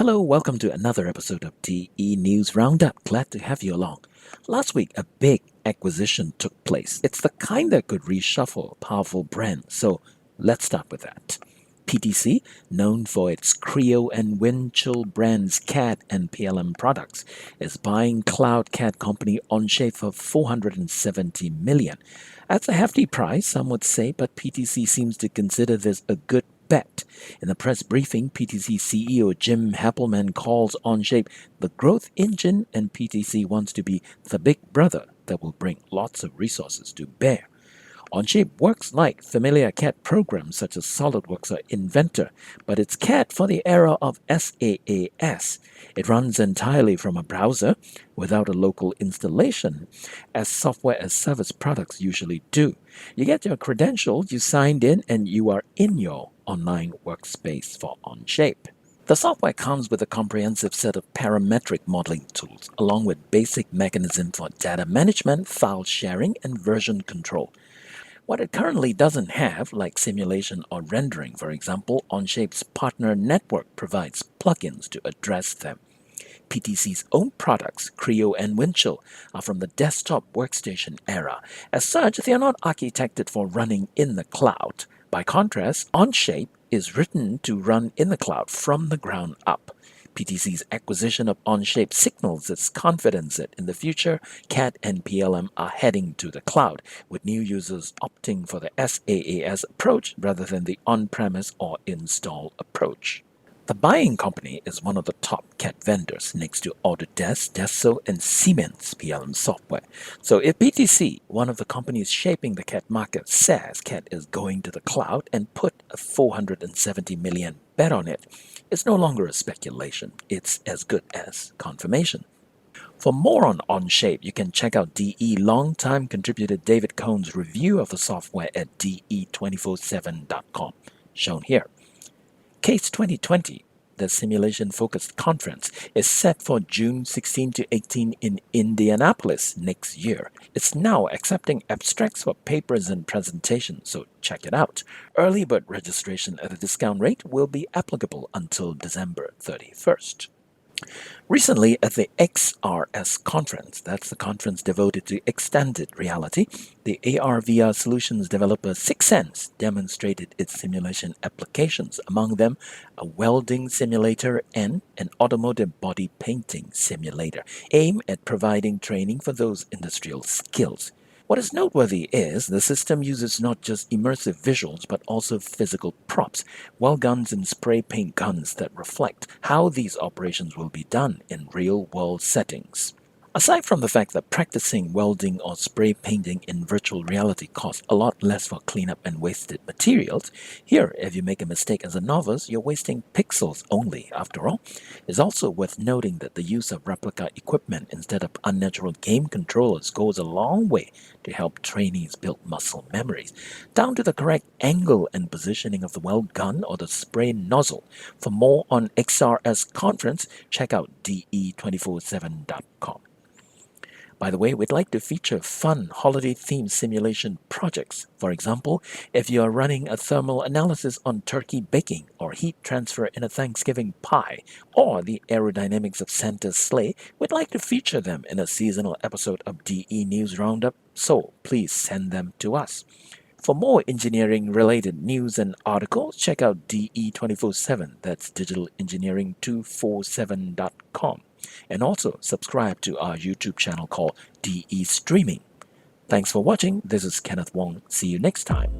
Hello, welcome to another episode of DE News Roundup. Glad to have you along. Last week, a big acquisition took place. It's the kind that could reshuffle a powerful brand, so let's start with that. PTC, known for its Creo and Windchill brands CAD and PLM products, is buying cloud CAD company Onshape for $470 million. That's a hefty price, some would say, but PTC seems to consider this a good bet. In the press briefing, PTC CEO Jim Happelmann calls Onshape the growth engine, and PTC wants to be the big brother that will bring lots of resources to bear. Onshape works like familiar CAD programs such as SolidWorks or Inventor, but it's CAD for the era of SaaS. It runs entirely from a browser without a local installation, as software as service products usually do. You get your credentials, you signed in, and you are in your online workspace for Onshape. The software comes with a comprehensive set of parametric modeling tools, along with basic mechanism for data management, file sharing, and version control. What it currently doesn't have, like simulation or rendering, for example, Onshape's partner network provides plugins to address them. PTC's own products, Creo and Windchill, are from the desktop workstation era. As such, they are not architected for running in the cloud. By contrast, Onshape is written to run in the cloud from the ground up. PTC's acquisition of Onshape signals its confidence that in the future, CAD and PLM are heading to the cloud, with new users opting for the SaaS approach rather than the on-premise or install approach. The buying company is one of the top CAD vendors next to Autodesk, Dassault, and Siemens PLM software. So if PTC, one of the companies shaping the CAD market, says CAD is going to the cloud and put a $470 million bet on it, it's no longer a speculation. It's as good as confirmation. For more on Onshape, you can check out DE longtime contributor David Cohn's review of the software at de247.com, shown here. CASE 2020, the simulation-focused conference, is set for June 16 to 18 in Indianapolis next year. It's now accepting abstracts for papers and presentations, so check it out. Early bird registration at a discount rate will be applicable until December 31st. Recently, at the xRS conference, that's the conference devoted to extended reality, the AR/VR solutions developer Sixense demonstrated its simulation applications, among them a welding simulator and an automotive body painting simulator, aimed at providing training for those industrial skills. What is noteworthy is the system uses not just immersive visuals but also physical props, weld guns and spray paint guns that reflect how these operations will be done in real-world settings. Aside from the fact that practicing welding or spray painting in virtual reality costs a lot less for cleanup and wasted materials, here, if you make a mistake as a novice, you're wasting pixels only, after all. It's also worth noting that the use of replica equipment instead of unnatural game controllers goes a long way to help trainees build muscle memories, down to the correct angle and positioning of the weld gun or the spray nozzle. For more on xRS conference, check out de247.com. By the way, we'd like to feature fun holiday-themed simulation projects. For example, if you are running a thermal analysis on turkey baking or heat transfer in a Thanksgiving pie or the aerodynamics of Santa's sleigh, we'd like to feature them in a seasonal episode of DE News Roundup, so please send them to us. For more engineering-related news and articles, check out DE247, that's digitalengineering247.com. And also subscribe to our YouTube channel called DE Streaming. Thanks for watching. This is Kenneth Wong. See you next time.